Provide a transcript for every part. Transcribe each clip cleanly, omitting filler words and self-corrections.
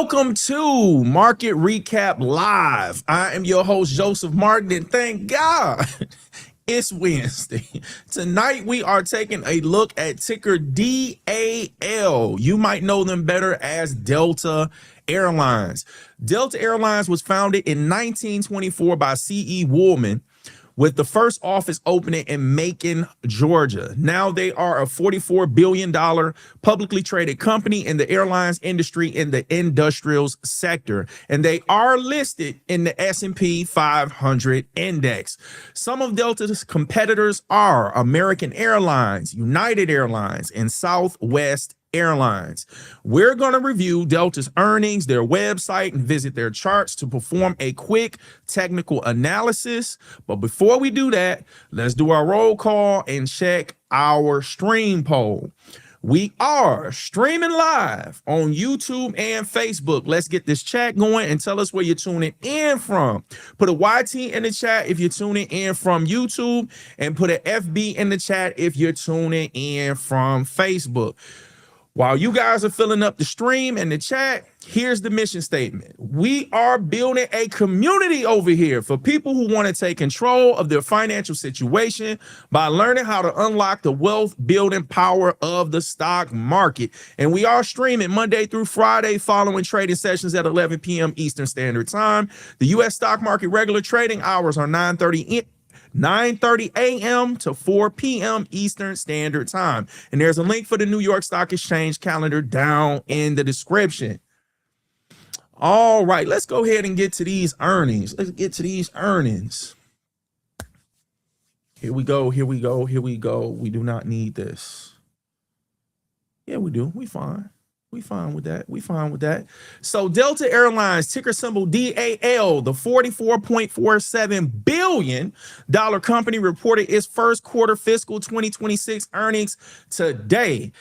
Welcome to Market Recap Live. I am your host, Joseph Martin, and thank God it's Wednesday. Tonight, we are taking a look at ticker DAL. You might know them better as Delta Airlines. Delta Airlines was founded in 1924 by C.E. Woolman, with the first office opening in Macon, Georgia. Now they are a $44 billion publicly traded company in the airlines industry in the industrials sector, and they are listed in the S&P 500 index. Some of Delta's competitors are American Airlines, United Airlines, and Southwest Airlines. We're going to review Delta's earnings, their website, and visit their charts to perform a quick technical analysis. But before we do that, let's do our roll call and check our stream poll. We are streaming live on YouTube and Facebook. Let's get this chat going and tell us where you're tuning in from. Put a YT in the chat if you're tuning in from YouTube, and put an FB in the chat if you're tuning in from Facebook. While you guys are filling up the stream and the chat, here's the mission statement. We are building a community over here for people who want to take control of their financial situation by learning how to unlock the wealth building power of the stock market. And we are streaming Monday through Friday following trading sessions at 11 p.m. Eastern Standard Time. The U.S. stock market regular trading hours are 9:30 a.m. to 4 p.m. Eastern Standard Time. And there's a link for the New York Stock Exchange calendar down in the description. All right, let's go ahead and get to these earnings. Let's get to these earnings. Here we go. Here we go. Here we go. We do not need this. Yeah, we do. We fine. We fine with that. We fine with that. So Delta Airlines, ticker symbol DAL, the $44.47 billion company, reported its first quarter fiscal 2026 earnings today.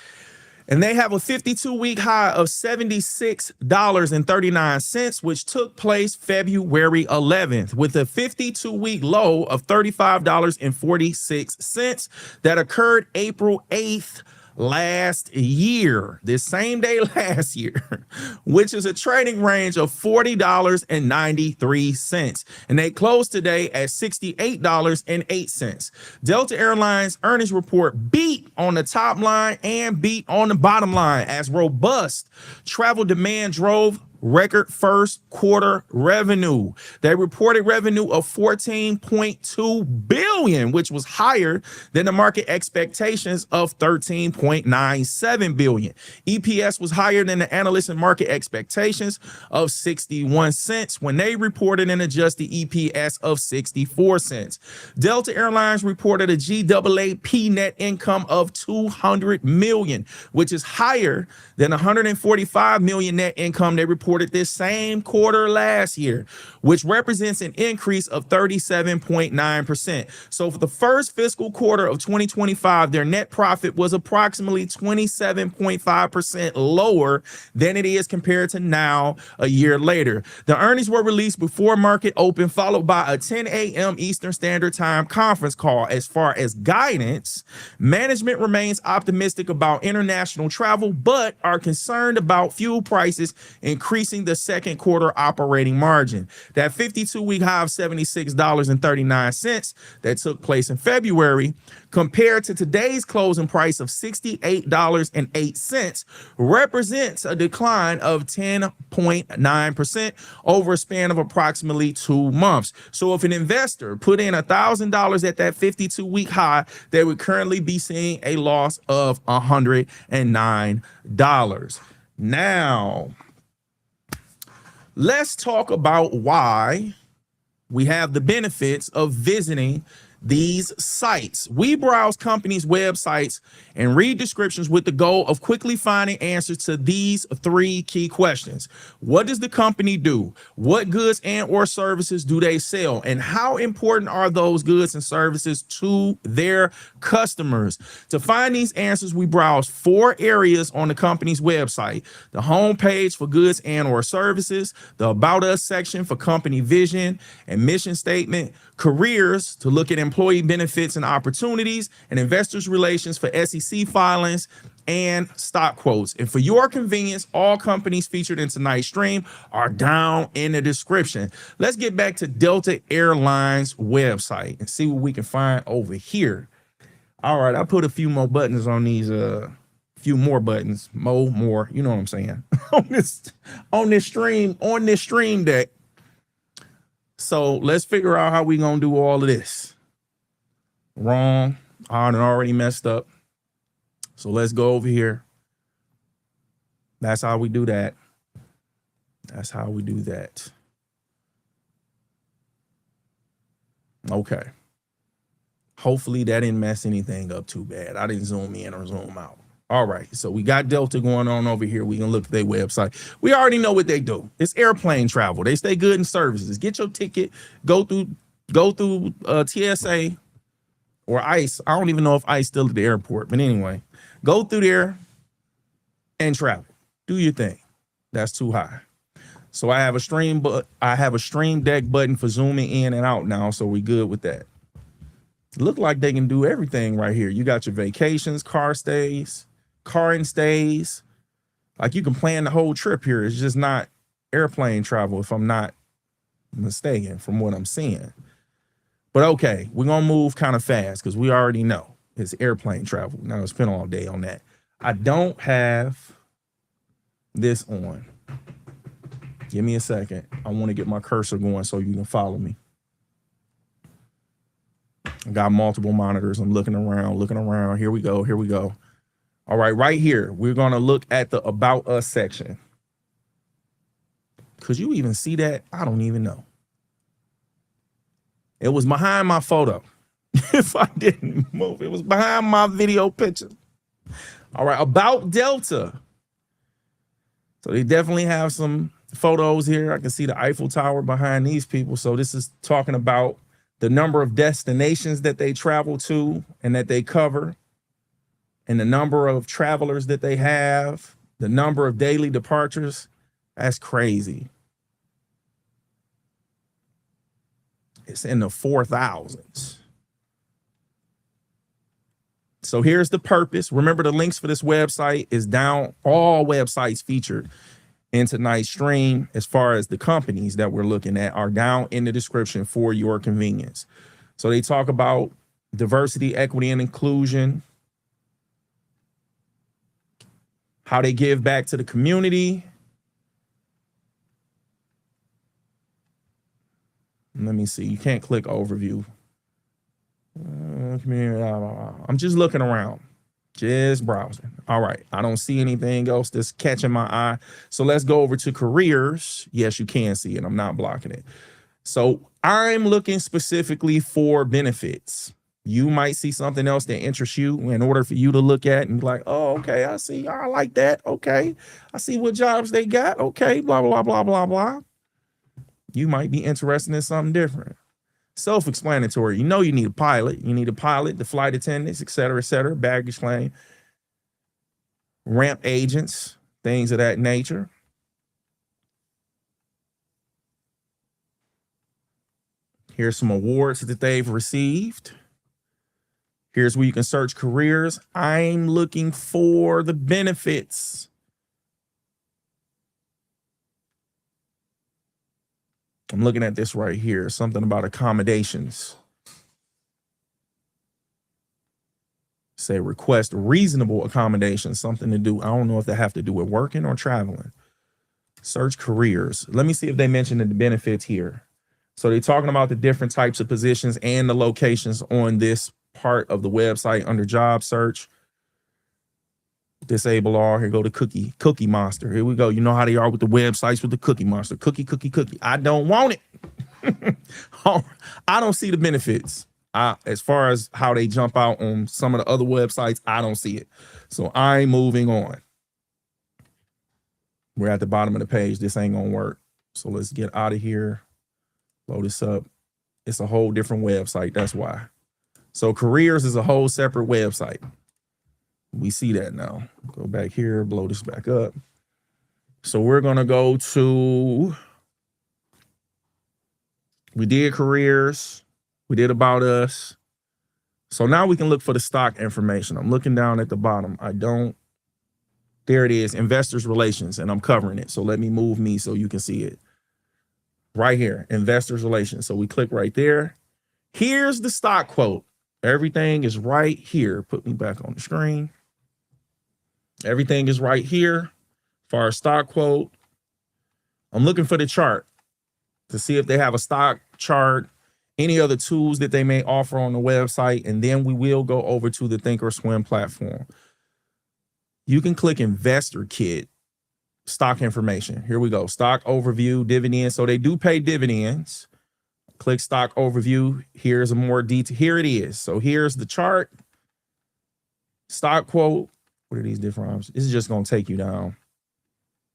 And they have a 52-week high of $76.39, which took place February 11th, with a 52-week low of $35.46 that occurred April 8th. Last year, this same day last year, which is a trading range of $40.93. And they closed today at $68.08. Delta Airlines earnings report beat on the top line and beat on the bottom line as robust travel demand drove record first quarter revenue. They reported revenue of $14.2 billion, which was higher than the market expectations of $13.97 billion. EPS was higher than the analyst and market expectations of 61 cents when they reported an adjusted EPS of 64 cents. Delta Airlines reported a GAAP net income of $200 million, which is higher than $145 million net income they reported this same quarter last year, which represents an increase of 37.9%. So for the first fiscal quarter of 2025, their net profit was approximately 27.5% lower than it is compared to now a year later. The earnings were released before market open, followed by a 10 a.m. Eastern Standard Time conference call. As far as guidance, management remains optimistic about international travel, but are concerned about fuel prices increasing the second quarter operating margin. That 52-week high of $76.39 that took place in February compared to today's closing price of $68.08 represents a decline of 10.9% over a span of approximately 2 months. So if an investor put in $1,000 at that 52-week high, they would currently be seeing a loss of $109. Now, let's talk about why we have the benefits of visiting these sites. We browse companies' websites and read descriptions with the goal of quickly finding answers to these 3 key questions. What does the company do? What goods and or services do they sell? And how important are those goods and services to their customers? To find these answers, we browse 4 areas on the company's website: the home page for goods and or services, the About Us section for company vision and mission statement, careers to look at employee benefits and opportunities, and investors relations for SEC filings and stock quotes. And for your convenience, all companies featured in tonight's stream are down in the description. Let's get back to Delta Airlines website and see what we can find over here. All right, I put a few more buttons on these, few more buttons, more, you know what I'm saying, on this stream deck. So let's figure out how we gonna do all of this. Wrong, I done already messed up. So let's go over here. That's how we do that. That's how we do that. Okay. Hopefully that didn't mess anything up too bad. I didn't zoom in or zoom out. All right, so we got Delta going on over here. We can look at their website. We already know what they do. It's airplane travel. They stay good in services. Get your ticket, go through TSA or ICE. I don't even know if ICE still at the airport, but anyway, go through there and travel. Do your thing. That's too high. So I have a stream deck button for zooming in and out now, so we good with that. Look like they can do everything right here. You got your vacations, car and stays. Like you can plan the whole trip here. It's just not airplane travel, if I'm not mistaken from what I'm seeing. But okay, we're gonna move kind of fast because we already know it's airplane travel. Now spend all day on that. I don't have this on. Give me a second. I want to get my cursor going so you can follow me. I got multiple monitors. I'm looking around. Here we go. All right, right here, we're going to look at the About Us section. Could you even see that? I don't even know. It was behind my photo. If I didn't move, it was behind my video picture. All right, About Delta. So they definitely have some photos here. I can see the Eiffel Tower behind these people. So this is talking about the number of destinations that they travel to and that they cover, and the number of travelers that they have, the number of daily departures. That's crazy. It's in the 4,000s. So here's the purpose. Remember, the links for this website is down. All websites featured in tonight's stream, as far as the companies that we're looking at, are down in the description for your convenience. So they talk about diversity, equity, and inclusion, how they give back to the community. Let me see. You can't click overview. I'm just looking around, just browsing. All right, I don't see anything else that's catching my eye. So let's go over to careers. Yes, you can see it. I'm not blocking it. So I'm looking specifically for benefits. You might see something else that interests you in order for you to look at and be like, oh, okay, I see. I like that. Okay, I see what jobs they got. Okay, blah, blah, blah, blah, blah. You might be interested in something different. Self-explanatory. You know you need a pilot. You need a pilot, the flight attendants, et cetera, baggage claim, ramp agents, things of that nature. Here's some awards that they've received. Here's where you can search careers. I'm looking for the benefits. I'm looking at this right here, something about accommodations. Say request reasonable accommodations, something to do. I don't know if they have to do with working or traveling. Search careers. Let me see if they mentioned the benefits here. So they're talking about the different types of positions and the locations on this part of the website under job search. Disable all. Here go the cookie monster. Here we go. You know how they are with the websites with the cookie monster. Cookie. I don't want it. I don't see the benefits. As far as how they jump out on some of the other websites, I don't see it. So I'm moving on. We're at the bottom of the page. This ain't gonna work. So let's get out of here. Load this up. It's a whole different website. That's why. So careers is a whole separate website. We see that now. Go back here, blow this back up. So we're gonna go to, we did careers, we did about us. So now we can look for the stock information. I'm looking down at the bottom. I don't There it is, investors relations, and I'm covering it. So let me move me so you can see it. Right here, investors relations. So we click right there. Here's the stock quote. Everything is right here. Put me back on the screen. Everything is right here. As far as stock quote, I'm looking for the chart to see if they have a stock chart, any other tools that they may offer on the website, and then we will go over to the Thinkorswim platform. You can click Investor Kit, stock information. Here we go, stock overview, dividends. So they do pay dividends. Click stock overview. Here's a more detail. Here it is. So here's the chart, stock quote. What are these different options? This is just going to take you down.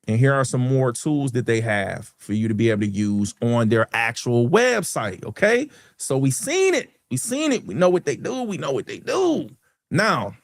And here are some more tools that they have for you to be able to use on their actual website. Okay. So we seen it. We seen it. We know what they do. We know what they do. Now,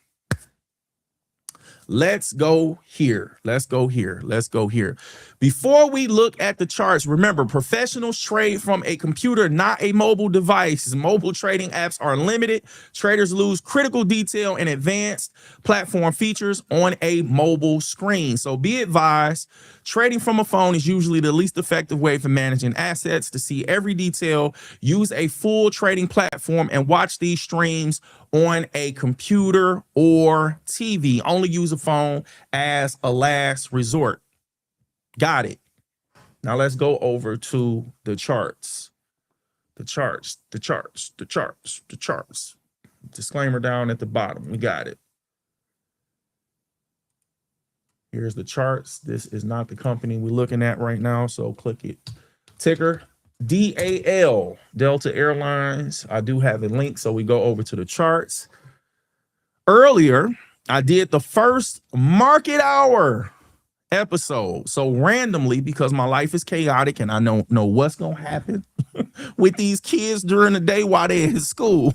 let's go here. Let's go here. Let's go here. Before we look at the charts, remember, professionals trade from a computer, not a mobile device. Mobile trading apps are limited. Traders lose critical detail and advanced platform features on a mobile screen. So be advised, trading from a phone is usually the least effective way for managing assets. To see every detail, use a full trading platform and watch these streams on a computer or TV. Only use a phone as a last resort. Got it. Now let's go over to the charts. The charts. Disclaimer down at the bottom. We got it. Here's the charts. This is not the company we're looking at right now, so click it. Ticker DAL, Delta Airlines. I do have a link, so we go over to the charts. Earlier, I did the first market hour episode. So randomly, because my life is chaotic and I don't know what's going to happen with these kids during the day while they're in school,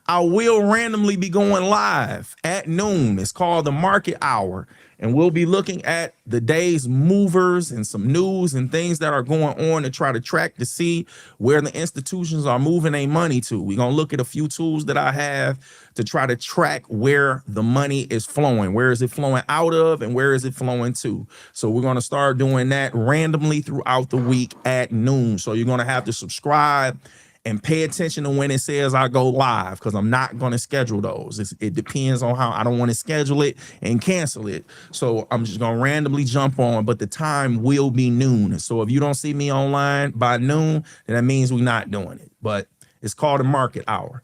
I will randomly be going live at noon. It's called the market hour. And we'll be looking at the day's movers and some news and things that are going on to try to track to see where the institutions are moving their money to. We're going to look at a few tools that I have to try to track where the money is flowing. Where is it flowing out of and where is it flowing to? So we're going to start doing that randomly throughout the week at noon. So you're going to have to subscribe and pay attention to when it says I go live, because I'm not going to schedule those. It depends on how I don't want to schedule it and cancel it. So I'm just going to randomly jump on, but the time will be noon. So if you don't see me online by noon, then that means we're not doing it. But it's called a market hour.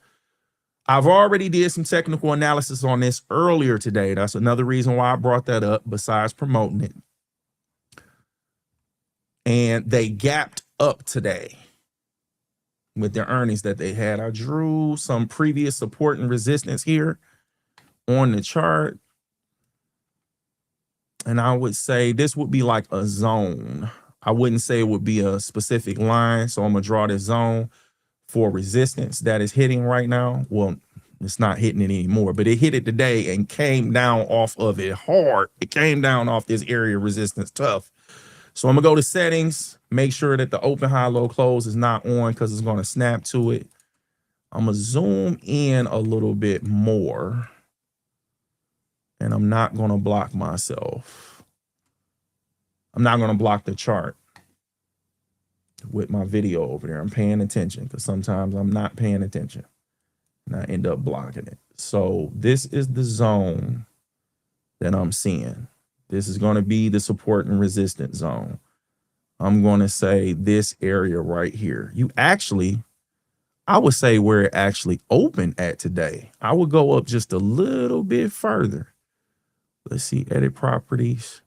I've already did some technical analysis on this earlier today. That's another reason why I brought that up besides promoting it. And they gapped up today with their earnings that they had. I drew some previous support and resistance here on the chart. And I would say this would be like a zone. I wouldn't say it would be a specific line. So I'm going to draw this zone for resistance that is hitting right now. Well, it's not hitting it anymore, but it hit it today and came down off of it hard. It came down off this area of resistance tough. So I'm going to go to settings, make sure that the open, high, low, close is not on because it's going to snap to it. I'm going to zoom in a little bit more. And I'm not going to block myself. I'm not going to block the chart with my video over there. I'm paying attention because sometimes I'm not paying attention and I end up blocking it. So this is the zone that I'm seeing. This is going to be the support and resistance zone. I'm going to say this area right here. I would say where it actually opened at today. I would go up just a little bit further. Let's see, edit properties.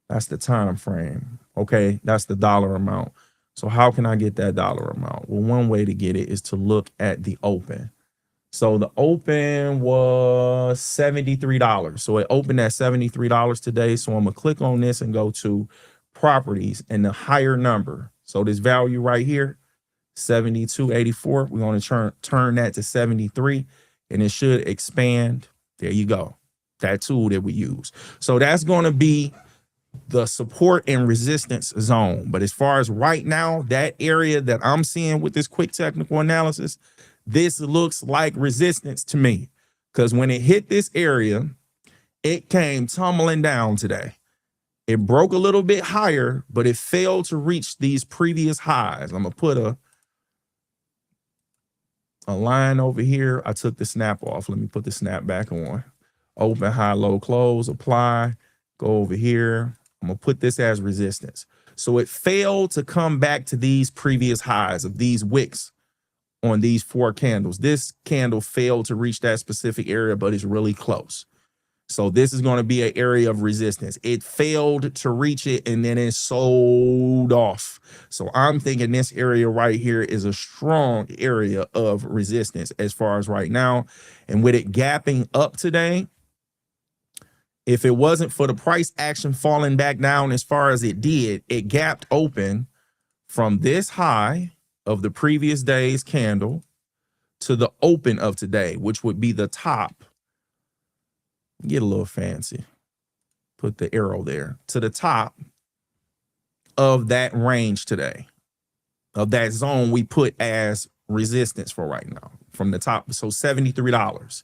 That's the time frame. Okay, that's the dollar amount. So how can I get that dollar amount? Well, one way to get it is to look at the open. So the open was $73. So it opened at $73 today. So I'm going to click on this and go to properties and the higher number. So this value right here, 72.84. We're going to turn that to 73 and it should expand. There you go. That tool that we use. So that's going to be the support and resistance zone. But as far as right now, that area that I'm seeing with this quick technical analysis, this looks like resistance to me, because when it hit this area, It came tumbling down today. It broke a little bit higher, but it failed to reach these previous highs. I'm going to put a line over here. I took the snap off. Let me put the snap back on. Open, high, low, close, apply, go over here. I'm going to put this as resistance. So it failed to come back to these previous highs of these wicks on these 4 candles. This candle failed to reach that specific area, but it's really close. So this is going to be an area of resistance. It failed to reach it, and then it sold off. So I'm thinking this area right here is a strong area of resistance as far as right now. And with it gapping up today, if it wasn't for the price action falling back down as far as it did, it gapped open from this high of the previous day's candle to the open of today, which would be the top. Get a little fancy. Put the arrow there to the top of that range today, of that zone we put as resistance for right now from the top. So $73.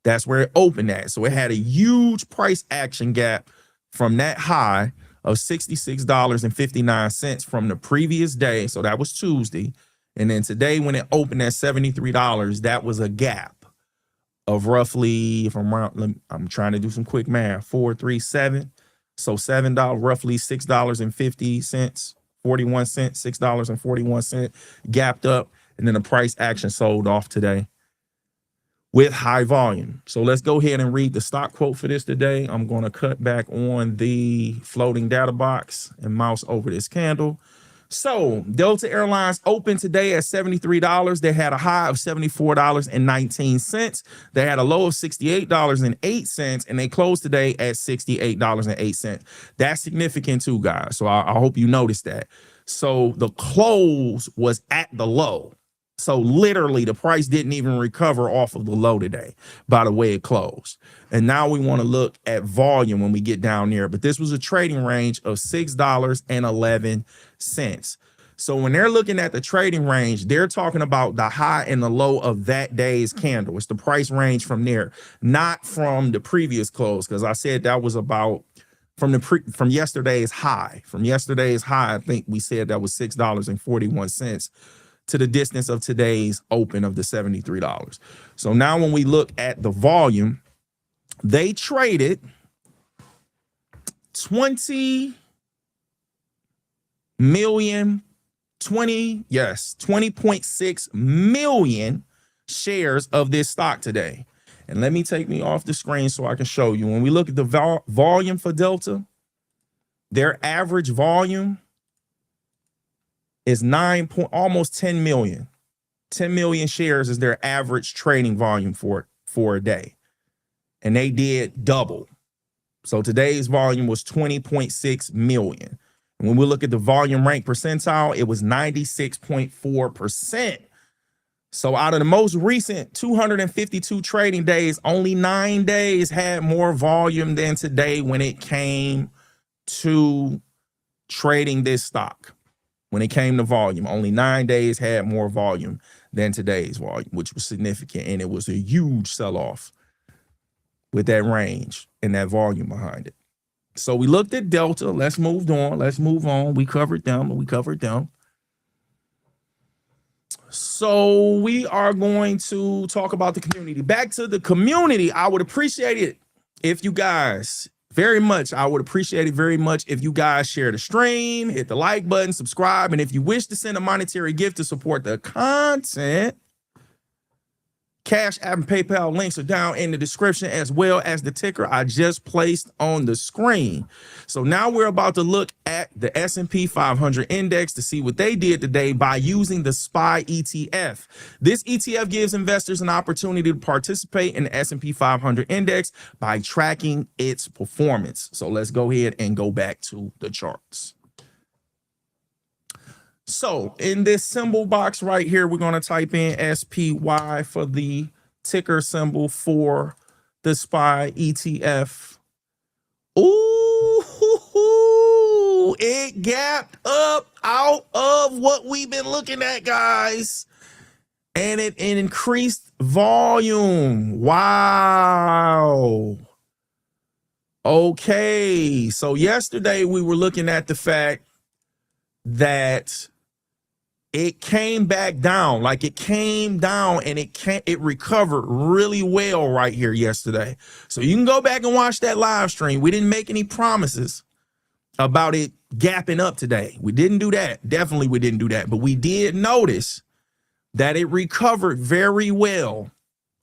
That's where it opened at. So it had a huge price action gap from that high of $66.59 from the previous day. So that was Tuesday. And then today when it opened at $73, that was a gap of roughly, if I'm trying to do some quick math, 4, 3, 7. So $7, roughly $6.50, 41 cents, $6.41 gapped up. And then the price action sold off today with high volume. So let's go ahead and read the stock quote for this today. I'm going to cut back on the floating data box and mouse over this candle. So Delta Airlines opened today at $73. They had a high of $74.19. They had a low of $68.08, and they closed today at $68.08. That's significant too, guys. So I hope you noticed that. So the close was at the low. So literally the price didn't even recover off of the low today by the way it closed. And now we want to look at volume when we get down there. But this was a trading range of $6.11. So when they're looking at the trading range, they're talking about the high and the low of that day's candle. It's the price range from there, not from the previous close, because I said that was about from yesterday's high. From yesterday's high, I think we said that was $6.41 to the distance of today's open of the $73. So now when we look at the volume, they traded 20.6 million shares of this stock today. And let me take me off the screen so I can show you. When we look at the volume for Delta, their average volume is almost 10 million. 10 million shares is their average trading volume for a day. And they did double. So today's volume was 20.6 million. And when we look at the volume rank percentile, it was 96.4%. So out of the most recent 252 trading days, only 9 days had more volume than today when it came to trading this stock. When it came to volume, only 9 days had more volume than today's volume, which was significant. And it was a huge sell-off with that range and that volume behind it. So we looked at Delta. Let's move on. Let's move on. We covered them. So we are going to talk about the community. Back to the community. I would appreciate it if you guys I would appreciate it very much if you guys share the stream, hit the like button, subscribe, and if you wish to send a monetary gift to support the content, Cash App and PayPal links are down in the description, as well as the ticker I just placed on the screen. So now we're about to look at the S&P 500 index to see what they did today by using the SPY ETF. This ETF gives investors an opportunity to participate in the S&P 500 index by tracking its performance. So let's go ahead and go back to the charts. So in this symbol box right here, we're going to type in SPY for the ticker symbol for the SPY ETF. Ooh, it gapped up out of what we've been looking at, guys. And it increased volume. Wow. Okay, so yesterday we were looking at the fact that it came back down, like it came down and it recovered really well right here yesterday. So you can go back and watch that live stream. We didn't make any promises about it gapping up today. We didn't do that. Definitely we didn't do that, but we did notice that it recovered very well.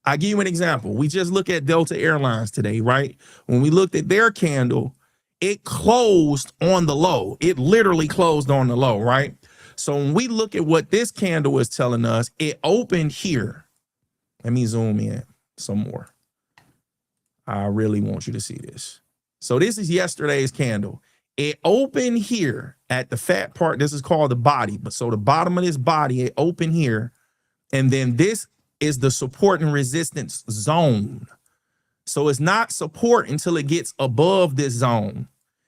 I'll give you an example. We just look at Delta Airlines today, right? When we looked at their candle, it closed on the low. It literally closed on the low, right? So when we look at what this candle is telling us, it opened here. Let me zoom in some more. I really want you to see this. So this is yesterday's candle. It opened here at the fat part. This is called the body. But so the bottom of this body, it opened here. And then this is the support and resistance zone. So it's not support until it gets above this zone.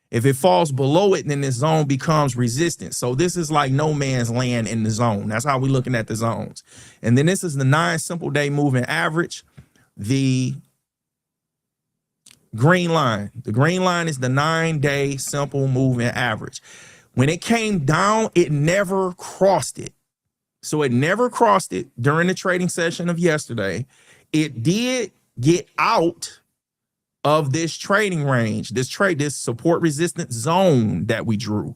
If it falls below it, then this zone becomes resistance. So this is like no man's land in the zone. That's how we're looking at the zones. And then this is the 9 simple day moving average. The green line. The green line is the 9-day simple moving average. When it came down, it never crossed it. So it never crossed it during the trading session of yesterday. It did get out of this trading range, this support resistance zone that we drew,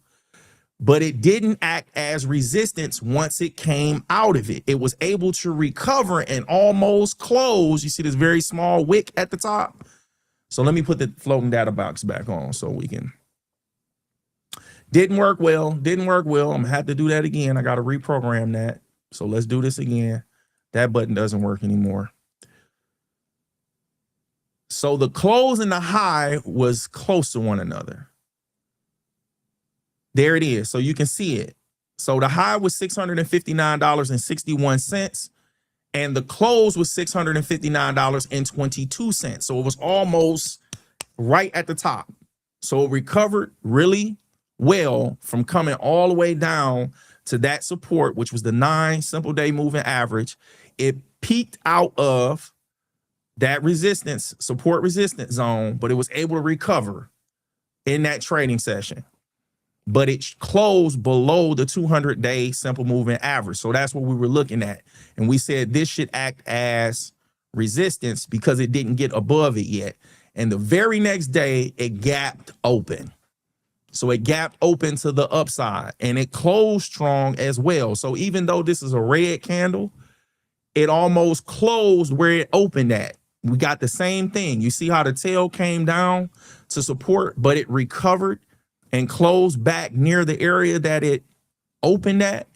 but it didn't act as resistance once it came out of it. It was able to recover and almost close. You see this very small wick at the top. So let me put the floating data box back on so we can. Didn't work well. I'm gonna have to do that again. I got to reprogram that. So let's do this again. That button doesn't work anymore. So the close and the high was close to one another. There it is. So you can see it. So the high was $659.61 and the close was $659.22. So it was almost right at the top. So it recovered really well from coming all the way down to that support, which was the 9 simple day moving average. It peaked out of that resistance, support resistance zone, but it was able to recover in that trading session. But it closed below the 200-day simple moving average. So that's what we were looking at. And we said this should act as resistance because it didn't get above it yet. And the very next day, it gapped open. So it gapped open to the upside and it closed strong as well. So even though this is a red candle, it almost closed where it opened at. We got the same thing. You see how the tail came down to support, but it recovered and closed back near the area that it opened at.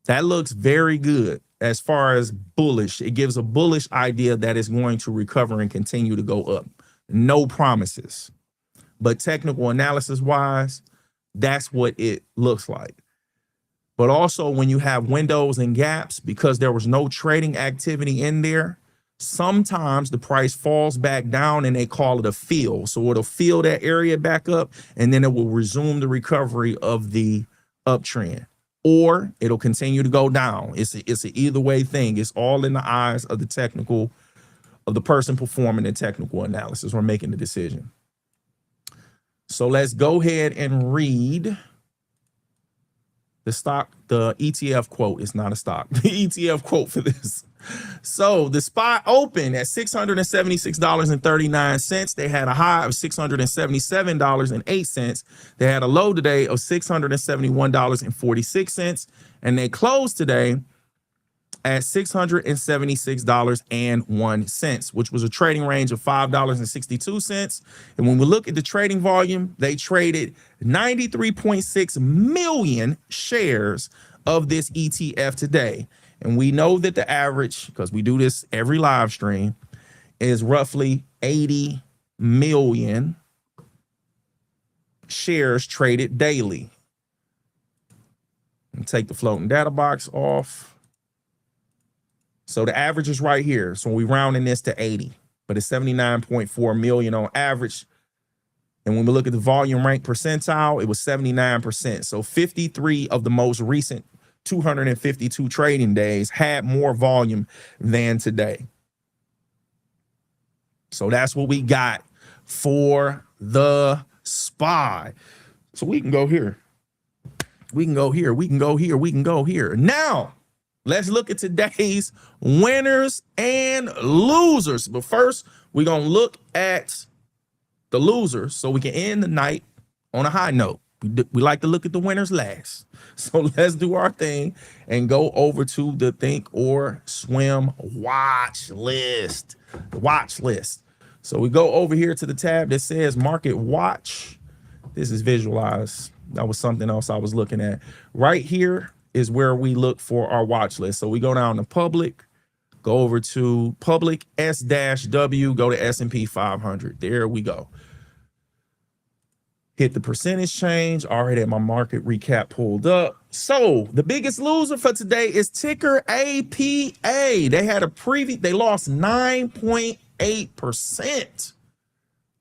That looks very good as far as bullish. It gives a bullish idea that it's going to recover and continue to go up. No promises. But technical analysis wise, that's what it looks like. But also when you have windows and gaps, because there was no trading activity in there, sometimes the price falls back down and they call it a fill. So it'll fill that area back up and then it will resume the recovery of the uptrend, or it'll continue to go down. It's an either way thing. It's all in the eyes of the technical, of the person performing the technical analysis or making the decision. So let's go ahead and read the ETF quote. It's not a stock. The ETF quote for this. So the spot opened at $676.39. They had a high of $677.08. They had a low today of $671.46. And they closed today at $676.01, which was a trading range of $5.62. And when we look at the trading volume, they traded 93.6 million shares of this ETF today. And we know that the average, because we do this every live stream, is roughly 80 million shares traded daily. And take the floating data box off. So the average is right here. So we rounding this to 80, but it's 79.4 million on average. And when we look at the volume rank percentile, it was 79%. So 53 of the most recent 252 trading days had more volume than today. So that's what we got for the SPY. So we can go here. We can go here. We can go here. We can go here. Now, let's look at today's winners and losers. But first, we're going to look at the losers so we can end the night on a high note. We like to look at the winners last. So let's do our thing and go over to the Think or Swim watch list. The watch list. So we go over here to the tab that says Market Watch. This is visualized. That was something else I was looking at. Right here is where we look for our watch list. So we go down to public, go over to public S-W, go to S&P 500. There we go. Hit the percentage change. Already had my market recap pulled up. So the biggest loser for today is ticker APA. They had a preview. They lost 9.8%.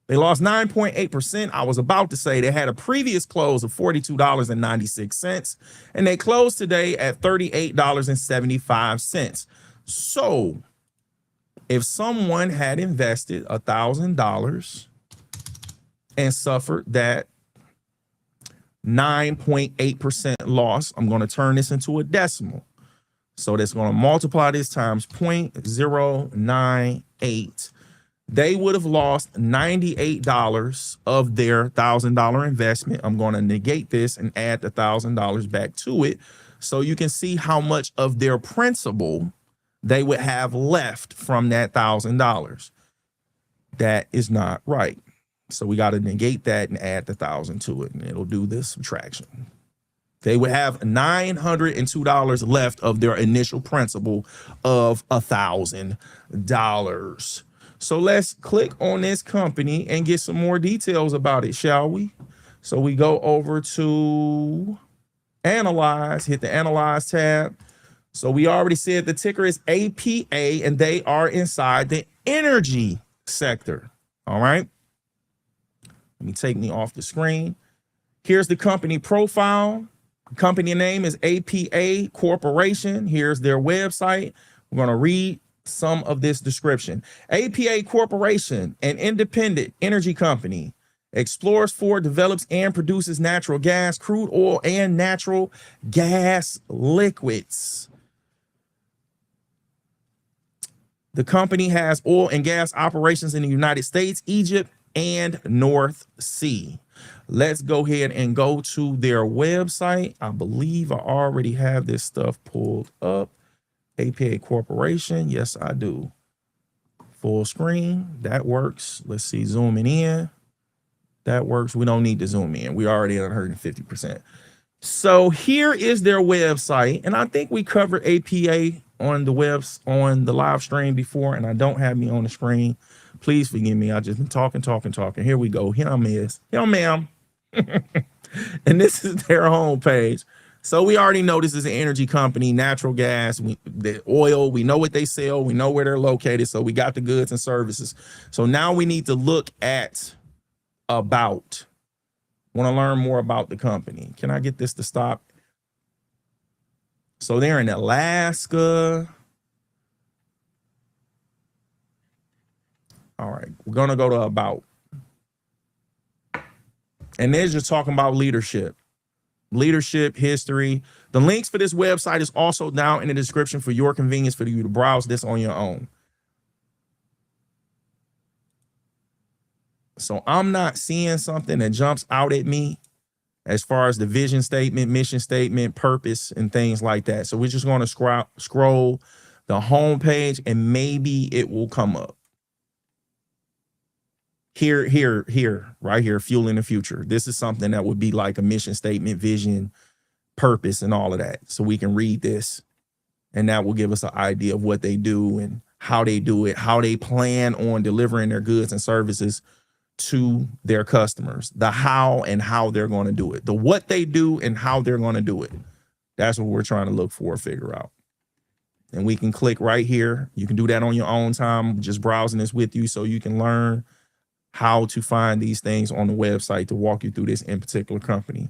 They lost 9.8%. I was about to say they had a previous close of $42.96, and they closed today at $38.75. So if someone had invested $1,000 and suffered that 9.8% loss, I'm going to turn this into a decimal. So that's going to multiply this times 0.098. They would have lost $98 of their $1,000 investment. I'm going to negate this and add the $1,000 back to it so you can see how much of their principal they would have left from that $1,000. That is not right. So we got to negate that and add the 1,000 to it, and it'll do this subtraction. They would have $902 left of their initial principal of $1,000. So let's click on this company and get some more details about it, shall we? So we go over to Analyze, hit the Analyze tab. So we already said the ticker is APA, and they are inside the energy sector. All right. Let me take me off the screen. Here's the company profile. Company name is APA Corporation. Here's their website. We're going to read some of this description. APA Corporation, an independent energy company, explores for, develops, and produces natural gas, crude oil, and natural gas liquids. The company has oil and gas operations in the United States, Egypt, and North Sea. Let's go ahead and go to their website. I believe I already have this stuff pulled up. APA Corporation. Yes, I do. Full screen. That works. Let's see. Zooming in. That works. We don't need to zoom in. We already at 150%. So here is their website. And I think we covered APA on the live stream before, and I don't have me on the screen. Please forgive me. I just been talking. Here we go. Here ma'am. And this is their homepage. So we already know this is an energy company, natural gas, the oil. We know what they sell. We know where they're located. So we got the goods and services. So now we need to look at about. Want to learn more about the company. Can I get this to stop? So they're in Alaska. All right, we're going to go to about. And they're just talking about leadership, history. The links for this website is also down in the description for your convenience for you to browse this on your own. So I'm not seeing something that jumps out at me as far as the vision statement, mission statement, purpose, and things like that. So we're just going to scroll the homepage and maybe it will come up. Here, right here, fueling the future. This is something that would be like a mission statement, vision, purpose, and all of that. So we can read this, and that will give us an idea of what they do and how they do it, how they plan on delivering their goods and services to their customers, the how and how they're going to do it, the what they do and how they're going to do it. That's what we're trying to look for, figure out. And we can click right here. You can do that on your own time, just browsing this with you so you can learn how to find these things on the website to walk you through this in particular company.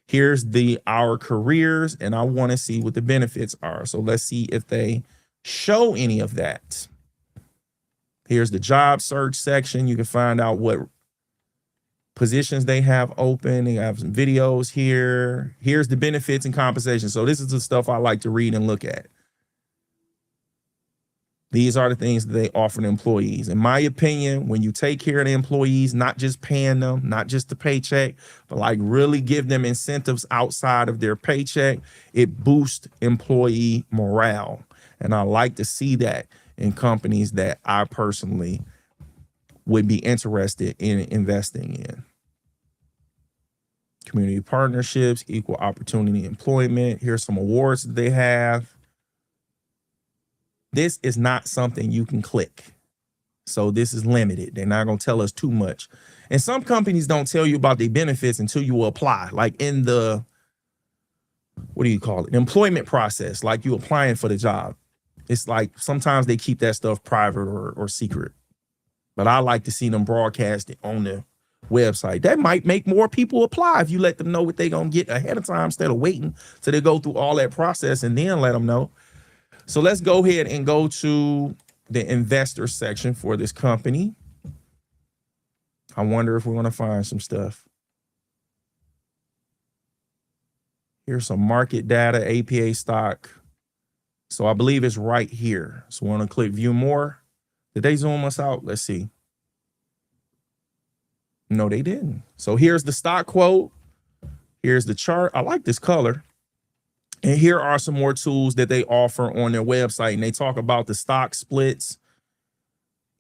Here's our careers, and I want to see what the benefits are. So let's see if they show any of that. Here's the job search section. You can find out what positions they have open. They have some videos here. Here's the benefits and compensation. So this is the stuff I like to read and look at. These are the things that they offer to employees. In my opinion, when you take care of the employees, not just paying them, not just the paycheck, but like really give them incentives outside of their paycheck, it boosts employee morale. And I like to see that in companies that I personally would be interested in investing in. Community partnerships, equal opportunity employment. Here's some awards that they have. This is not something you can click. So this is limited. They're not going to tell us too much. And some companies don't tell you about their benefits until you apply. Like in the, what do you call it? Employment process, like you applying for the job. It's like sometimes they keep that stuff private or secret. But I like to see them broadcast it on the website. That might make more people apply if you let them know what they're going to get ahead of time instead of waiting till they go through all that process and then let them know. So let's go ahead and go to the investor section for this company. I wonder if we're going to find some stuff. Here's some market data, APA stock. So I believe it's right here. So we're going to click view more. Did they zoom us out? Let's see. No, they didn't. So here's the stock quote. Here's the chart. I like this color. And here are some more tools that they offer on their website. And they talk about the stock splits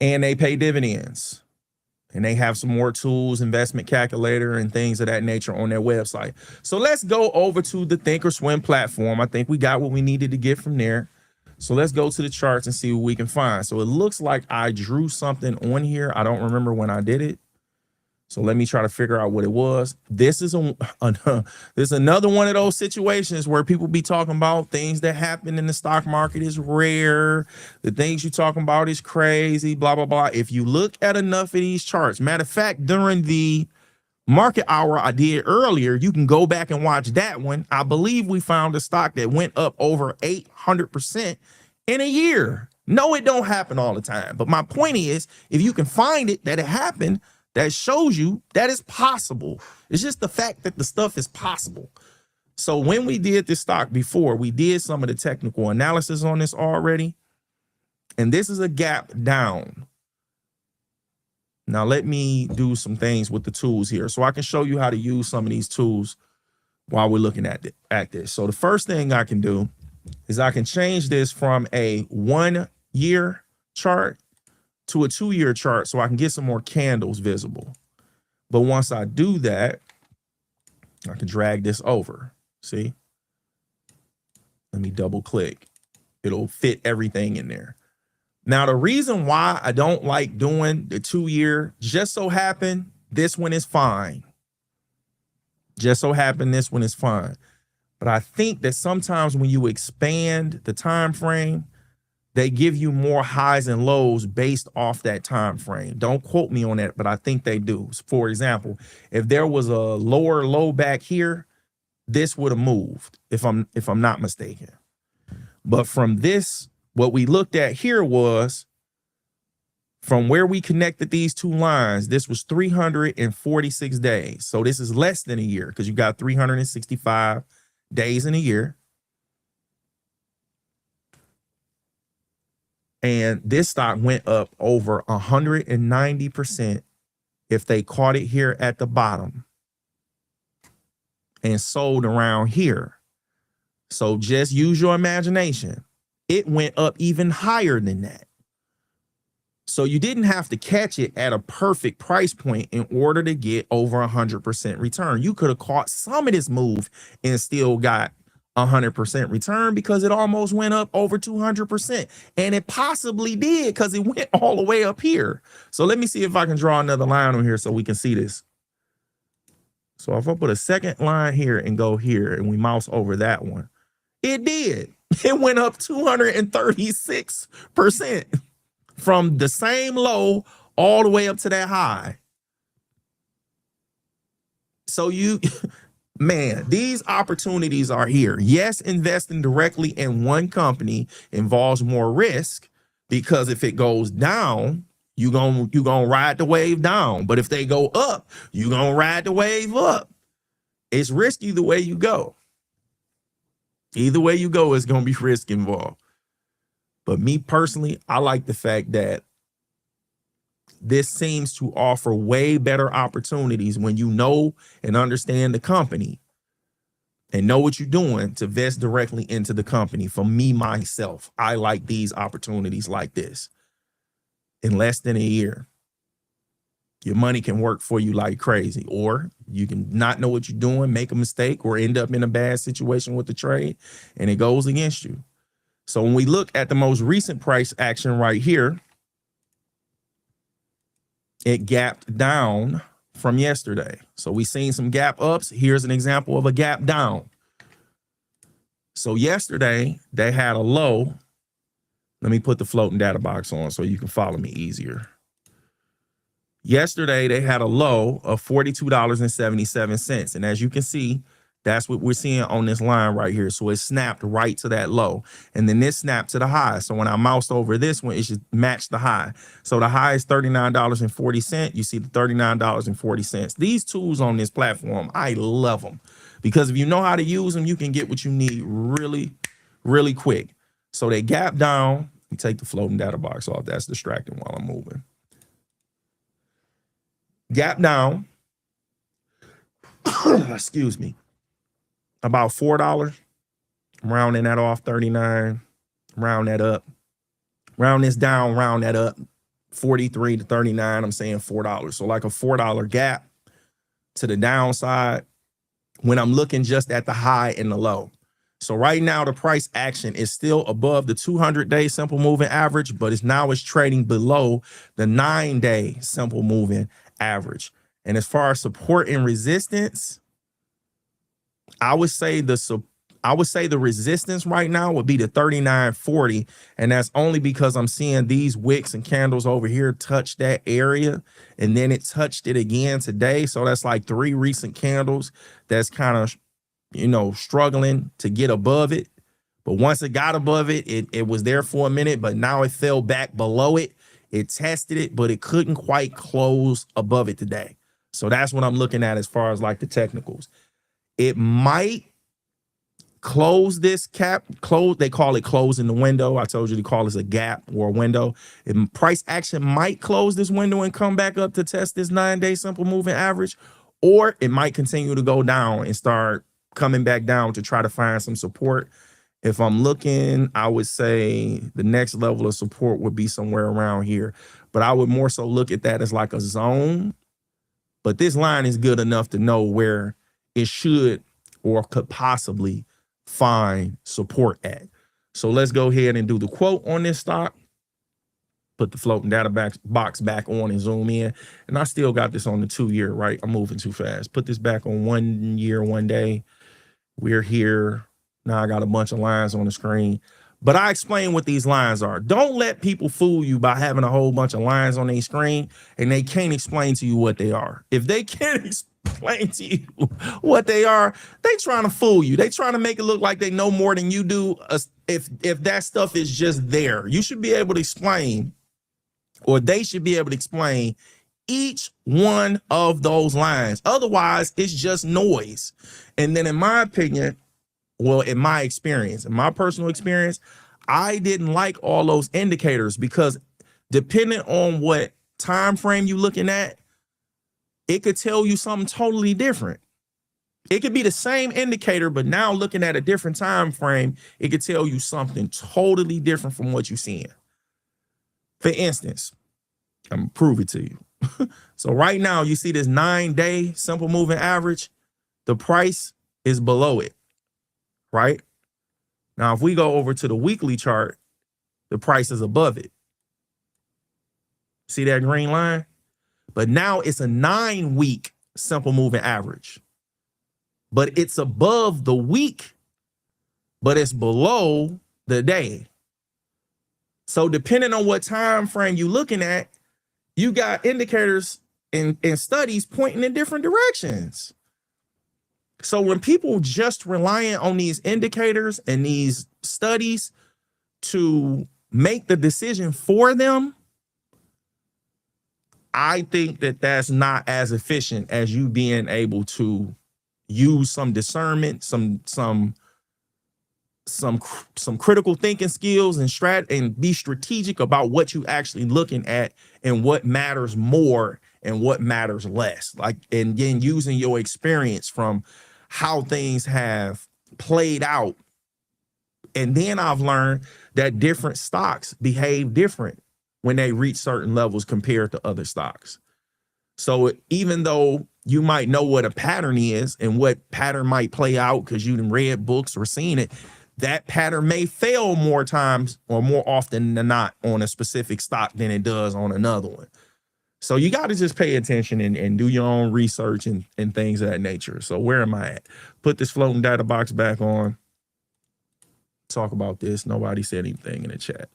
and they pay dividends. And they have some more tools, investment calculator and things of that nature on their website. So let's go over to the Thinkorswim platform. I think we got what we needed to get from there. So let's go to the charts and see what we can find. So it looks like I drew something on here. I don't remember when I did it. So let me try to figure out what it was. This is this is another one of those situations where people be talking about things that happen in the stock market is rare. The things you're talking about is crazy, blah, blah, blah. If you look at enough of these charts, matter of fact, during the market hour I did earlier, you can go back and watch that one. I believe we found a stock that went up over 800% in a year. No, it don't happen all the time. But my point is, if you can find it, that it happened, that shows you that it's possible. It's just the fact that the stuff is possible. So when we did this stock before, we did some of the technical analysis on this already. And this is a gap down. Now let me do some things with the tools here so I can show you how to use some of these tools while we're looking at this. So the first thing I can do is I can change this from a 1 year chart to a 2 year chart so I can get some more candles visible. But once I do that, I can drag this over. See? Let me double click. It'll fit everything in there. Now, the reason why I don't like doing the 2 year, just so happen this one is fine. Just so happen this one is fine. But I think that sometimes when you expand the time frame, they give you more highs and lows based off that time frame. Don't quote me on that, but I think they do. For example, if there was a lower low back here, this would have moved if I'm not mistaken. But from this, what we looked at here was from where we connected these two lines, this was 346 days. So this is less than a year because you got 365 days in a year. And this stock went up over 190% if they caught it here at the bottom and sold around here. So just use your imagination. It went up even higher than that. So you didn't have to catch it at a perfect price point in order to get over 100% return. You could have caught some of this move and still got 100% return because it almost went up over 200%. And it possibly did because it went all the way up here. So let me see if I can draw another line on here so we can see this. So if I put a second line here and go here and we mouse over that one, it did. It went up 236% from the same low all the way up to that high. So man, these opportunities are here. Yes, investing directly in one company involves more risk because if it goes down, you gonna ride the wave down. But if they go up, you gonna ride the wave up. It's risky the way you go. Either way you go, it's gonna be risk involved. But me personally, I like the fact that this seems to offer way better opportunities when you know and understand the company and know what you're doing to invest directly into the company. For me, myself, I like these opportunities like this. In less than a year, your money can work for you like crazy, or you can not know what you're doing, make a mistake, or end up in a bad situation with the trade, and it goes against you. So when we look at the most recent price action right here, it gapped down from yesterday. So we seen some gap ups. Here's an example of a gap down. So yesterday they had a low. Let me put the floating data box on so you can follow me easier. Yesterday they had a low of $42.77. And as you can see, that's what we're seeing on this line right here. So it snapped right to that low. And then this snapped to the high. So when I moused over this one, it should match the high. So the high is $39.40. You see the $39.40. These tools on this platform, I love them. Because if you know how to use them, you can get what you need really, really quick. So they gap down. Let me take the floating data box off. That's distracting while I'm moving. Gap down. Excuse me. About $4. I'm rounding that off, 39. Round that up. Round this down, round that up. 43 to 39, I'm saying $4. So like a $4 gap to the downside when I'm looking just at the high and the low. So right now the price action is still above the 200-day simple moving average, but it's trading below the 9-day simple moving average. And as far as support and resistance, I would say the resistance right now would be the 39.40, and that's only because I'm seeing these wicks and candles over here touch that area, and then it touched it again today. So that's like 3 recent candles that's kind of, struggling to get above it. But once it got above it, it was there for a minute, but now it fell back below it. It tested it, but it couldn't quite close above it today. So that's what I'm looking at as far as like the technicals. It might close this cap, they call it closing the window. I told you to call this a gap or a window. Price action might close this window and come back up to test this 9-day simple moving average, or it might continue to go down and start coming back down to try to find some support. If I'm looking, I would say the next level of support would be somewhere around here, but I would more so look at that as like a zone. But this line is good enough to know where it should or could possibly find support at. So let's go ahead and do the quote on this stock. Put the floating data box back on and zoom in. And I still got this on the 2-year, right? I'm moving too fast. Put this back on 1 year, 1 day. We're here. Now I got a bunch of lines on the screen. But I explain what these lines are. Don't let people fool you by having a whole bunch of lines on their screen and they can't explain to you what they are. If they can't explain to you what they are, they trying to fool you. They trying to make it look like they know more than you do. If that stuff is just there, you should be able to explain, or they should be able to explain each one of those lines. Otherwise, it's just noise. And then in my opinion, well, in my experience, in my personal experience, I didn't like all those indicators because depending on what time frame you're looking at, it could tell you something totally different. It could be the same indicator, but now looking at a different time frame, it could tell you something totally different from what you're seeing. For instance, I'm gonna prove it to you. So right now, you see this 9-day simple moving average, the price is below it, right? Now, if we go over to the weekly chart, the price is above it. See that green line? But now it's a 9-week simple moving average, but it's above the week, but it's below the day. So depending on what time frame you're looking at, you got indicators and studies pointing in different directions. So when people just relying on these indicators and these studies to make the decision for them, I think that that's not as efficient as you being able to use some discernment, some critical thinking skills and be strategic about what you actually looking at and what matters more and what matters less. Like, and then using your experience from how things have played out. And then I've learned that different stocks behave different when they reach certain levels compared to other stocks. So even though you might know what a pattern is and what pattern might play out because you done read books or seen it, that pattern may fail more times or more often than not on a specific stock than it does on another one. So you got to just pay attention and do your own research and things of that nature. So where am I at? Put this floating data box back on. Talk about this. Nobody said anything in the chat.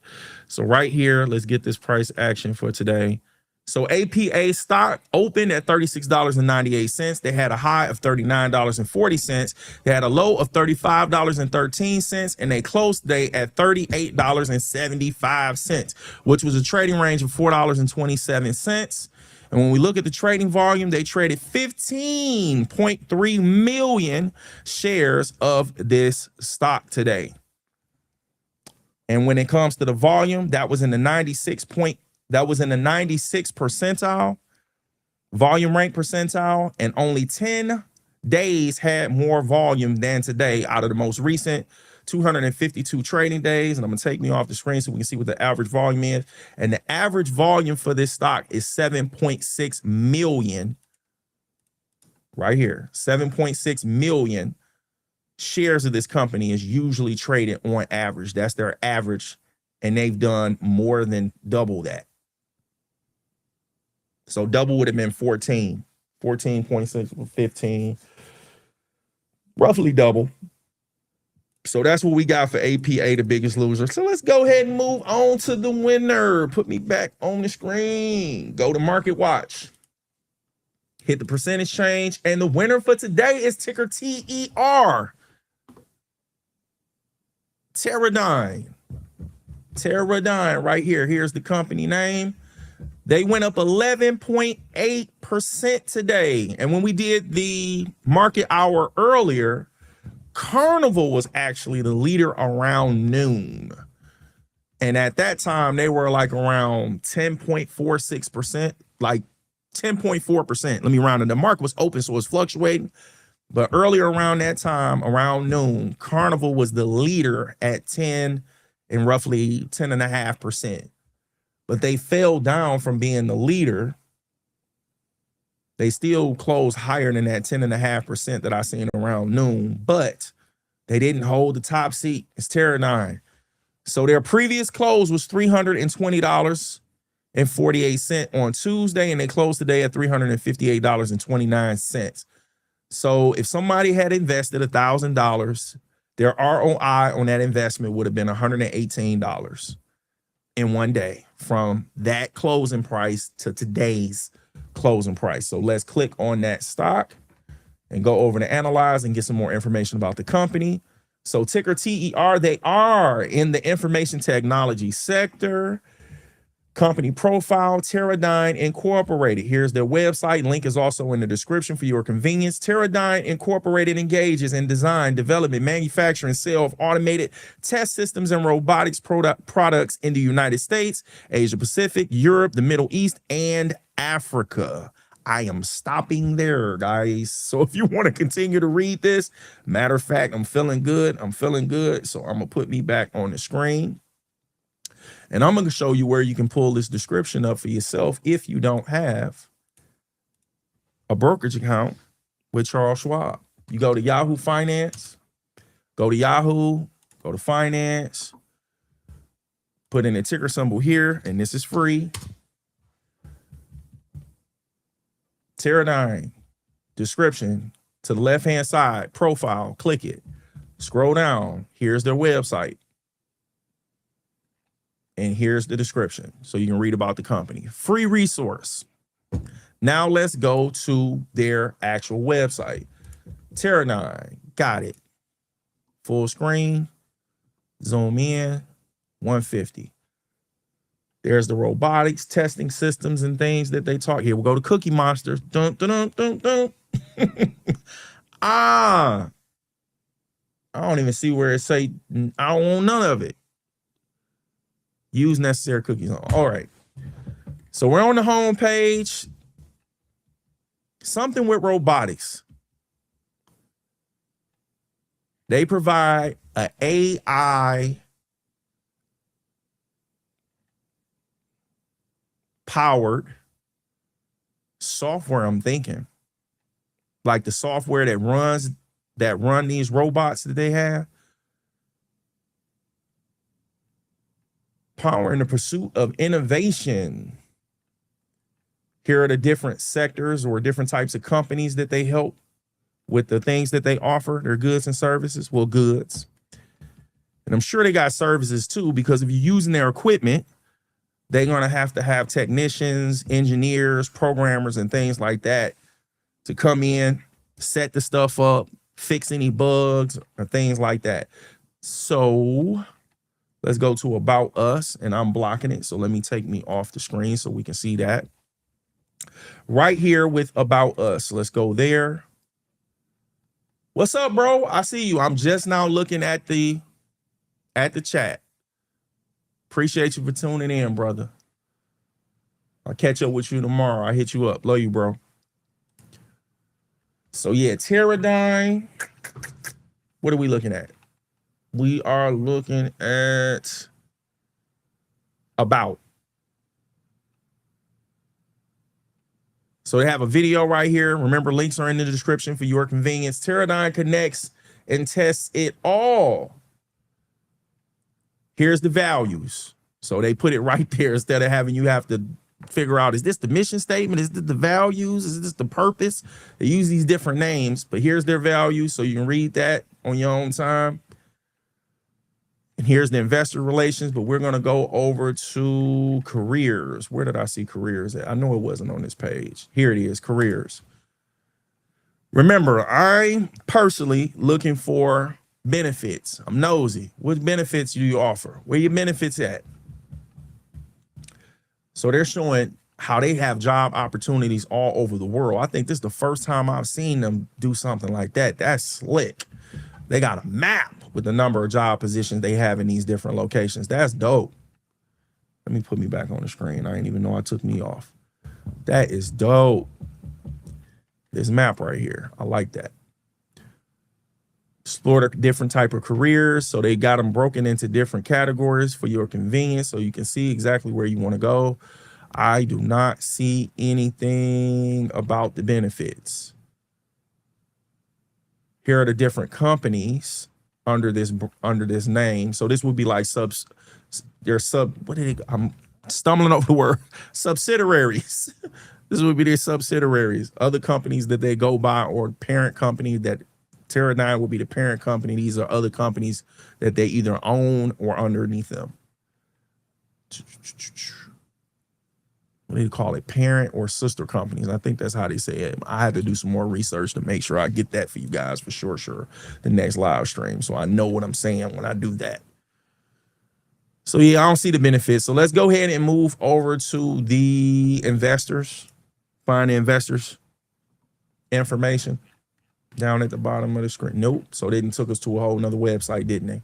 So right here, let's get this price action for today. So APA stock opened at $36.98. They had a high of $39.40. They had a low of $35.13, and they closed the day at $38.75, which was a trading range of $4.27. And when we look at the trading volume, they traded 15.3 million shares of this stock today. And when it comes to the volume, that was in the 96 percentile, volume rank percentile, and only 10 days had more volume than today out of the most recent 252 trading days. And I'm gonna take me off the screen so we can see what the average volume is. And the average volume for this stock is 7.6 million right here. 7.6 million shares of this company is usually traded on average. That's their average, and they've done more than double that. So double would have been 14.6, 15, roughly double. So that's what we got for APA, the biggest loser. So let's go ahead and move on to the winner. Put me back on the screen. Go to Market Watch. Hit the percentage change, and the winner for today is ticker TER. Teradyne. Teradyne right here. Here's the company name. They went up 11.8% today. And when we did the market hour earlier, Carnival was actually the leader around noon. And at that time, they were like around 10.46%, like 10.4%. Let me round it. The market was open, so it's fluctuating. But earlier around that time, around noon, Carnival was the leader at 10 and roughly 10.5%. But they fell down from being the leader. They still closed higher than that 10.5% that I seen around noon, but they didn't hold the top seat. It's Teradyne. So their previous close was $320.48 on Tuesday, and they closed today at $358.29. So if somebody had invested $1,000, their ROI on that investment would have been $118 in one day from that closing price to today's closing price. So let's click on that stock and go over to analyze and get some more information about the company. So ticker TER, they are in the information technology sector. Company profile, Teradyne Incorporated. Here's their website. Link is also in the description for your convenience. Teradyne Incorporated engages in design, development, manufacture, and sale of automated test systems and robotics products in the United States, Asia Pacific, Europe, the Middle East, and Africa. I am stopping there, guys. So if you want to continue to read this, matter of fact, I'm feeling good. So I'm going to put me back on the screen. And I'm going to show you where you can pull this description up for yourself if you don't have a brokerage account with Charles Schwab. You go to Yahoo Finance, go to Yahoo, go to Finance, put in a ticker symbol here, and this is free. Teradyne, description to the left-hand side, profile, click it. Scroll down, here's their website. And here's the description, so you can read about the company. Free resource. Now let's go to their actual website. Teradyne, got it. Full screen, zoom in, 150. There's the robotics testing systems and things that they talk. Here we go to Cookie Monster. Dun, dun, dun, dun, dun. I don't even see where it say, I don't want none of it. Use necessary cookies on. All right. So we're on the home page. Something with robotics. They provide an AI powered software, I'm thinking. Like the software that run these robots that they have. Power in the pursuit of innovation. Here are the different sectors or different types of companies that they help with the things that they offer, their goods and services. Well, goods. And I'm sure they got services too, because if you're using their equipment, they're going to have technicians, engineers, programmers, and things like that to come in, set the stuff up, fix any bugs or things like that. So let's go to About Us, and I'm blocking it. So let me take me off the screen so we can see that. Right here with About Us. Let's go there. What's up, bro? I see you. I'm just now looking at the chat. Appreciate you for tuning in, brother. I'll catch up with you tomorrow. I'll hit you up. Love you, bro. So yeah, Teradyne. What are we looking at? We are looking at About. So they have a video right here. Remember, links are in the description for your convenience. Teradyne connects and tests it all. Here's the values. So they put it right there instead of having you have to figure out, is this the mission statement? Is this the values? Is this the purpose? They use these different names, but here's their values. So you can read that on your own time. And here's the investor relations, but we're going to go over to careers. Where did I see careers at? I know it wasn't on this page. Here it is, careers. Remember, I'm personally looking for benefits. I'm nosy. What benefits do you offer? Where your benefits at? So they're showing how they have job opportunities all over the world. I think this is the first time I've seen them do something like that. That's slick. They got a map with the number of job positions they have in these different locations. That's dope. Let me put me back on the screen. I didn't even know I took me off. That is dope. This map right here. I like that. Explore the different type of careers. So they got them broken into different categories for your convenience so you can see exactly where you want to go. I do not see anything about the benefits. Here are the different companies under this name. So this would be like I'm stumbling over the word, subsidiaries. This would be their subsidiaries, other companies that they go by, or parent company that Teradyne will be the parent company. These are other companies that they either own or underneath them. What do you call it? Parent or sister companies. I think that's how they say it. I had to do some more research to make sure I get that for you guys for sure. The next live stream, so I know what I'm saying when I do that. So yeah, I don't see the benefits. So let's go ahead and move over to the investors. Find the investors information down at the bottom of the screen. Nope. So they took us to a whole nother website, didn't they?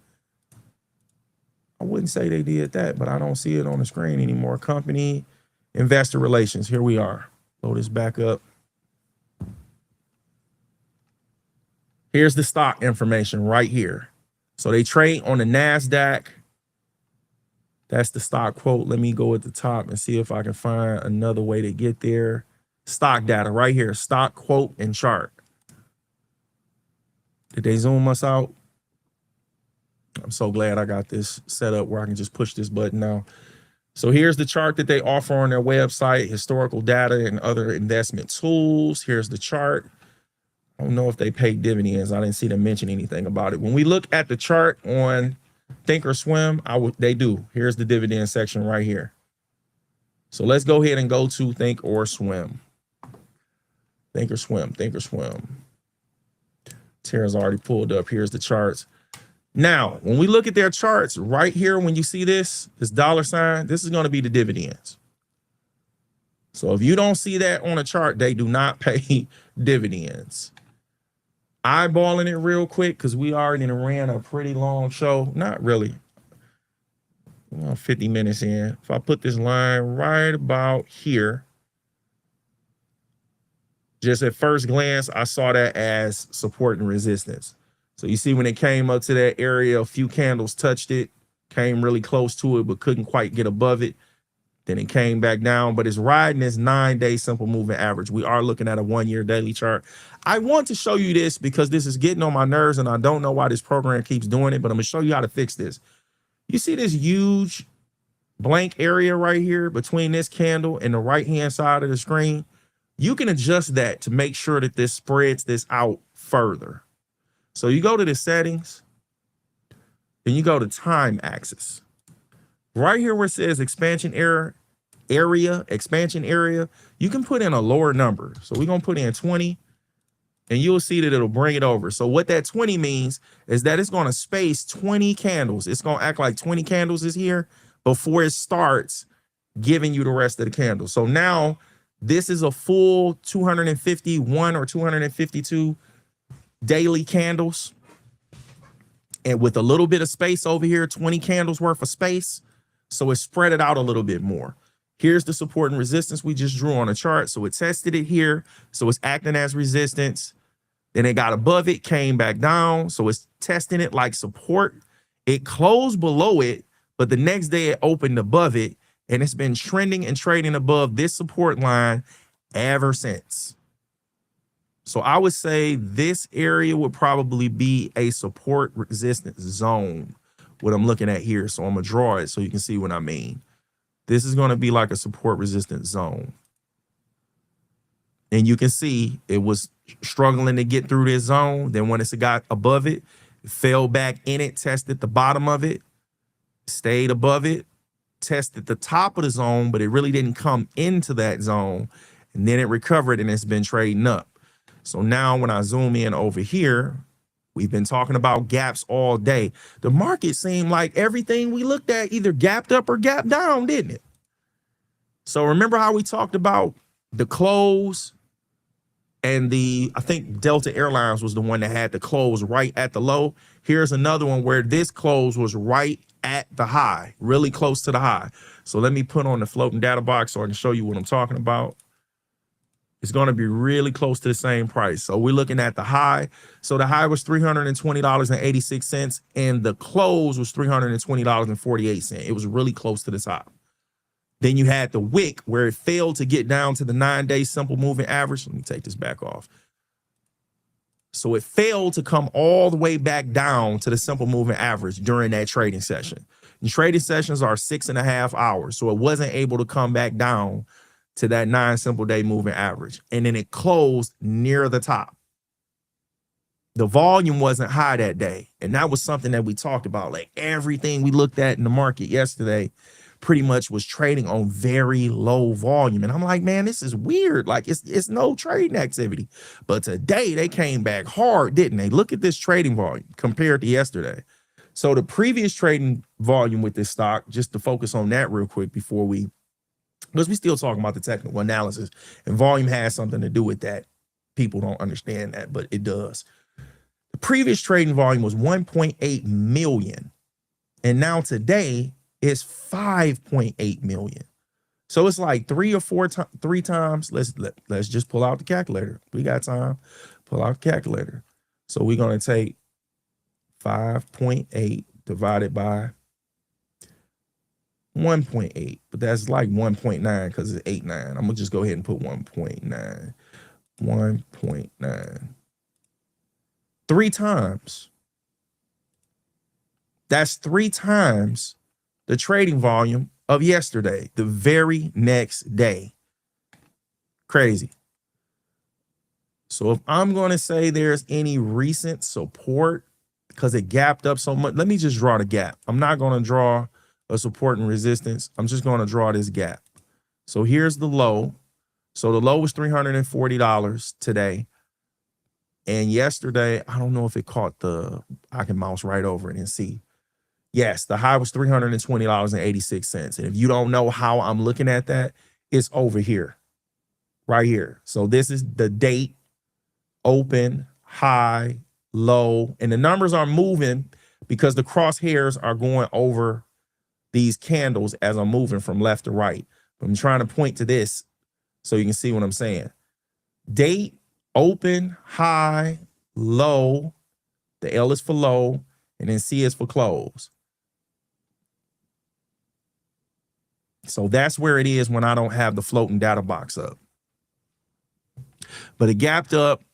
I wouldn't say they did that, but I don't see it on the screen anymore. Company, investor relations. Here we are. Load this back up. Here's the stock information right here. So they trade on the NASDAQ. That's the stock quote. Let me go at the top and see if I can find another way to get there. Stock data right here. Stock quote and chart. Did they zoom us out? I'm so glad I got this set up where I can just push this button now. So here's the chart that they offer on their website, historical data and other investment tools. Here's the chart. I don't know if they pay dividends. I didn't see them mention anything about it. When we look at the chart on Thinkorswim, they do. Here's the dividend section right here. So let's go ahead and go to Thinkorswim. Thinkorswim. Tara's already pulled up. Here's the charts. Now, when we look at their charts right here, when you see this dollar sign, this is going to be the dividends. So if you don't see that on a chart, they do not pay dividends. Eyeballing it real quick because we already ran a pretty long show. Not really. 50 minutes in. If I put this line right about here, just at first glance, I saw that as support and resistance. So you see when it came up to that area, a few candles touched it, came really close to it, but couldn't quite get above it. Then it came back down, but it's riding this 9-day simple moving average. We are looking at a 1-year daily chart. I want to show you this because this is getting on my nerves and I don't know why this program keeps doing it, but I'm gonna show you how to fix this. You see this huge blank area right here between this candle and the right-hand side of the screen? You can adjust that to make sure that this spreads this out further. So you go to the settings, then you go to time axis. Right here where it says expansion area, you can put in a lower number. So we're gonna put in 20 and you'll see that it'll bring it over. So what that 20 means is that it's gonna space 20 candles. It's gonna act like 20 candles is here before it starts giving you the rest of the candles. So now this is a full 251 or 252 daily candles. And with a little bit of space over here, 20 candles worth of space. So it spread it out a little bit more. Here's the support and resistance we just drew on a chart. So it tested it here. So it's acting as resistance. Then it got above it, came back down. So it's testing it like support. It closed below it, but the next day it opened above it. And it's been trending and trading above this support line ever since. So I would say this area would probably be a support resistance zone, what I'm looking at here. So I'm gonna draw it so you can see what I mean. This is gonna be like a support resistance zone. And you can see it was struggling to get through this zone. Then when it got above it, it fell back in it, tested the bottom of it, stayed above it, tested the top of the zone, but it really didn't come into that zone. And then it recovered and it's been trading up. So now when I zoom in over here, we've been talking about gaps all day. The market seemed like everything we looked at either gapped up or gapped down, didn't it? So remember how we talked about the close and I think Delta Airlines was the one that had the close right at the low. Here's another one where this close was right at the high, really close to the high. So let me put on the floating data box so I can show you what I'm talking about. It's going to be really close to the same price. So we're looking at the high. So the high was $320.86 and the close was $320.48. It was really close to the top. Then you had the wick where it failed to get down to the 9-day simple moving average. Let me take this back off. So it failed to come all the way back down to the simple moving average during that trading session. And trading sessions are 6.5 hours. So it wasn't able to come back down to that 9 simple day moving average. And then it closed near the top. The volume wasn't high that day. And that was something that we talked about. Like everything we looked at in the market yesterday pretty much was trading on very low volume. And I'm like, man, this is weird. Like it's no trading activity. But today they came back hard, didn't they? Look at this trading volume compared to yesterday. So the previous trading volume with this stock, just to focus on that real quick because we still talking about the technical analysis, and volume has something to do with that. People don't understand that, but it does. The previous trading volume was 1.8 million. And now today it's 5.8 million. So it's like three times. Let's just pull out the calculator. We got time. Pull out the calculator. So we're going to take 5.8 divided by 1.8, but that's like 1.9 because it's 8.9. I'm gonna just go ahead and put 1.9. 1.9. 3 times. That's 3 times the trading volume of yesterday, the very next day. Crazy. So if I'm going to say there's any recent support because it gapped up so much, let me just draw the gap. I'm not going to draw a support and resistance. I'm just going to draw this gap. So here's the low. So the low was $340 today. And yesterday, I don't know if it caught I can mouse right over it and see. Yes, the high was $320.86. And if you don't know how I'm looking at that, it's over here, right here. So this is the date, open, high, low, and the numbers are moving because the crosshairs are going over these candles as I'm moving from left to right. I'm trying to point to this so you can see what I'm saying. Date, open, high, low. The L is for low, and then C is for close. So that's where it is when I don't have the floating data box up. But it gapped up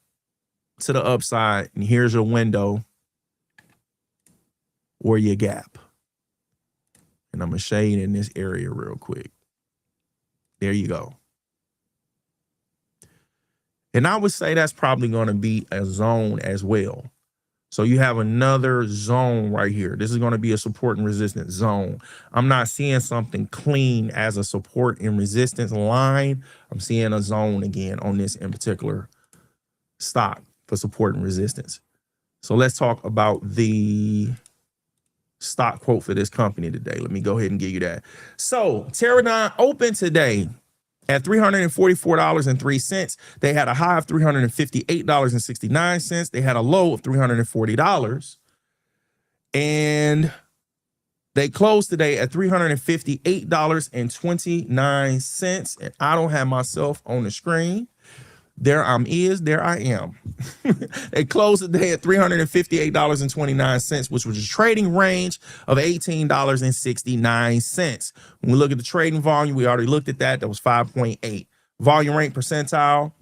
to the upside, and here's your window or your gap. And I'm going to shade in this area real quick. There you go. And I would say that's probably going to be a zone as well. So you have another zone right here. This is going to be a support and resistance zone. I'm not seeing something clean as a support and resistance line. I'm seeing a zone again on this in particular stock for support and resistance. So let's talk about the stock quote for this company today. Let me go ahead and give you that. So Teradyne opened today at $344.03. They had a high of $358.69. They had a low of $340. And they closed today at $358.29. And I don't have myself on the screen. There I am. They closed the day at $358.29, which was a trading range of $18.69. When we look at the trading volume, we already looked at that. That was 5.8. Volume rate percentile,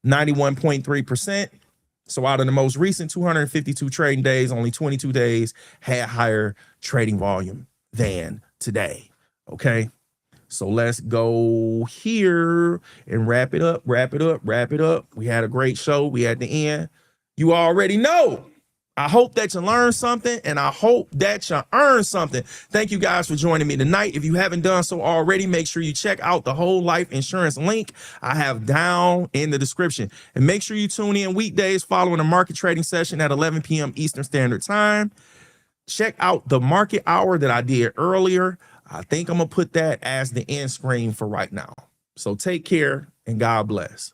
91.3%. So out of the most recent 252 trading days, only 22 days had higher trading volume than today. Okay. So let's go here and wrap it up. We had a great show. We at the end. You already know. I hope that you learned something, and I hope that you earned something. Thank you guys for joining me tonight. If you haven't done so already, make sure you check out the whole life insurance link I have down in the description. And make sure you tune in weekdays following a market trading session at 11 p.m. Eastern Standard Time. Check out the market hour that I did earlier. I think I'm going to put that as the end screen for right now. So take care and God bless.